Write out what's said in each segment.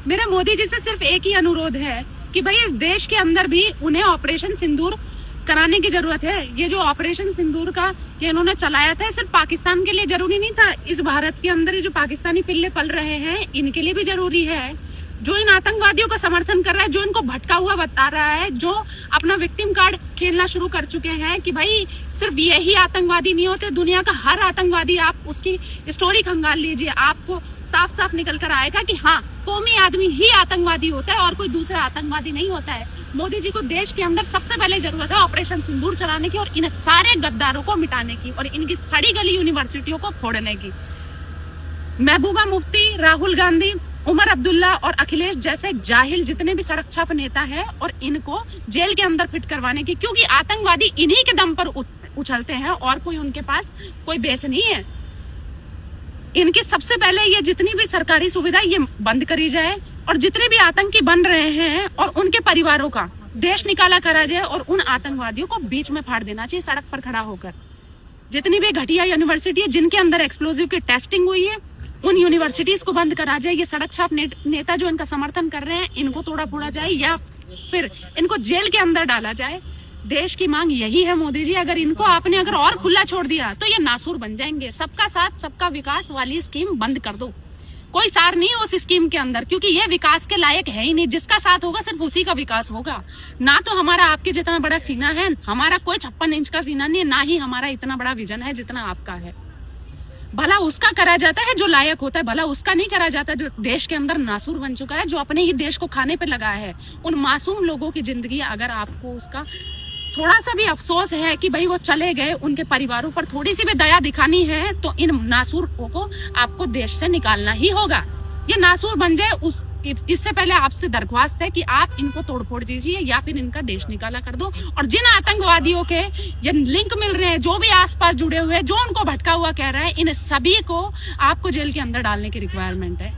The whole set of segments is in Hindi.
मेरा मोदी जी से सिर्फ एक ही अनुरोध है कि भाई इस देश के अंदर भी उन्हें ऑपरेशन सिंदूर कराने की जरूरत है। ये जो ऑपरेशन सिंदूर का ये इन्होंने चलाया था, सिर्फ पाकिस्तान के लिए जरूरी नहीं था, इस भारत के अंदर ये जो पाकिस्तानी पिल्ले पल रहे हैं इनके लिए भी जरूरी है। जो इन आतंकवादियों का समर्थन कर रहा है, जो इनको भटका हुआ बता रहा है, जो अपना विक्टिम कार्ड खेलना शुरू कर चुके हैं कि भाई सिर्फ यही आतंकवादी नहीं होते, दुनिया का हर आतंकवादी, आप उसकी स्टोरी खंगाल लीजिए, आपको साफ साफ निकल कर आएगा कि हाँ, कौमी आदमी ही आतंकवादी होता है और कोई दूसरा आतंकवादी नहीं होता है। मोदी जी को देश के अंदर सबसे पहले जरूरत है ऑपरेशन सिंदूर चलाने की और इन सारे गद्दारों को मिटाने की और इनकी सड़ी गली यूनिवर्सिटियों को फोड़ने की। महबूबा मुफ्ती, राहुल गांधी, उमर अब्दुल्ला और अखिलेश जैसे जाहिल जितने भी सड़क छाप नेता है और इनको जेल के अंदर फिट करवाने की, क्योंकि आतंकवादी इन्हीं के दम पर उछलते हैं और कोई उनके पास कोई बेस नहीं है। इनकी सबसे पहले ये जितनी भी सरकारी सुविधा ये बंद करी जाए और जितने भी आतंकी बन रहे हैं और उनके परिवारों का देश निकाला करा जाए और उन आतंकवादियों को बीच में फाड़ देना चाहिए सड़क पर खड़ा होकर। जितनी भी घटिया यूनिवर्सिटी है जिनके अंदर एक्सप्लोजिव की टेस्टिंग हुई है उन यूनिवर्सिटीज को बंद करा जाए। ये सड़क छाप नेता जो इनका समर्थन कर रहे हैं इनको तोड़ा फोड़ा जाए या फिर इनको जेल के अंदर डाला जाए। देश की मांग यही है मोदी जी। अगर इनको आपने अगर और खुला छोड़ दिया तो ये नासूर बन जाएंगे। सबका साथ सबका विकास वाली स्कीम बंद कर दो, कोई सार नहीं है उस स्कीम के अंदर, क्योंकि ये विकास के लायक है ही नहीं। जिसका साथ होगा सिर्फ उसी का विकास होगा। ना तो हमारा आपके जितना बड़ा सीना है, हमारा कोई 56 इंच का सीना नहीं है, ना ही हमारा इतना बड़ा विजन है जितना आपका है। भला उसका करा जाता है जो लायक होता है, भला उसका नहीं करा जाता जो देश के अंदर नासूर बन चुका है, जो अपने ही देश को खाने पे लगा है। उन मासूम लोगों की जिंदगी, अगर आपको उसका थोड़ा सा भी अफसोस है कि भाई वो चले गए, उनके परिवारों पर थोड़ी सी भी दया दिखानी है तो इन नासूरों को आपको देश से निकालना ही होगा। ये नासूर बन जाए इससे पहले आपसे दरख्वास्त है कि आप इनको तोड़फोड़ दीजिए या फिर इनका देश निकाला कर दो। और जिन आतंकवादियों के ये लिंक मिल रहे हैं, जो भी आसपास जुड़े हुए हैं, जो उनको भटका हुआ कह रहा है, इन सभी को आपको जेल के अंदर डालने की रिक्वायरमेंट है।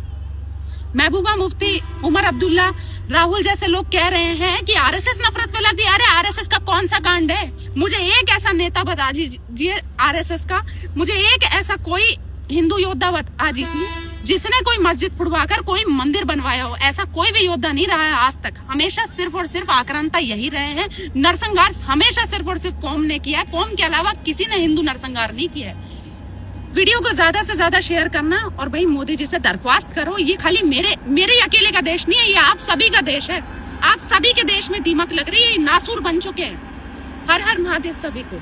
महबूबा मुफ्ती, उमर अब्दुल्ला, राहुल जैसे लोग कह रहे हैं कि आरएसएस नफरत फैलाती है। अरे आरएसएस का कौन सा कांड है? मुझे एक ऐसा नेता बता दीजिए आरएसएस का, मुझे एक ऐसा कोई हिंदू योद्धा बता दीजिए जिसने कोई मस्जिद फुड़वाकर कोई मंदिर बनवाया हो। ऐसा कोई भी योद्धा नहीं रहा है आज तक। हमेशा सिर्फ और सिर्फ आक्रांता यही रहे हैं। नरसंहार हमेशा सिर्फ और सिर्फ कौम ने किया है। कौम के अलावा किसी ने हिंदू नरसंहार नहीं किया है। वीडियो को ज्यादा से ज्यादा शेयर करना और भाई मोदी जी से दरख्वास्त करो। ये खाली मेरे अकेले का देश नहीं है, ये आप सभी का देश है। आप सभी के देश में दीमक लग रही है, नासूर बन चुके हैं। हर हर महादेव सभी को।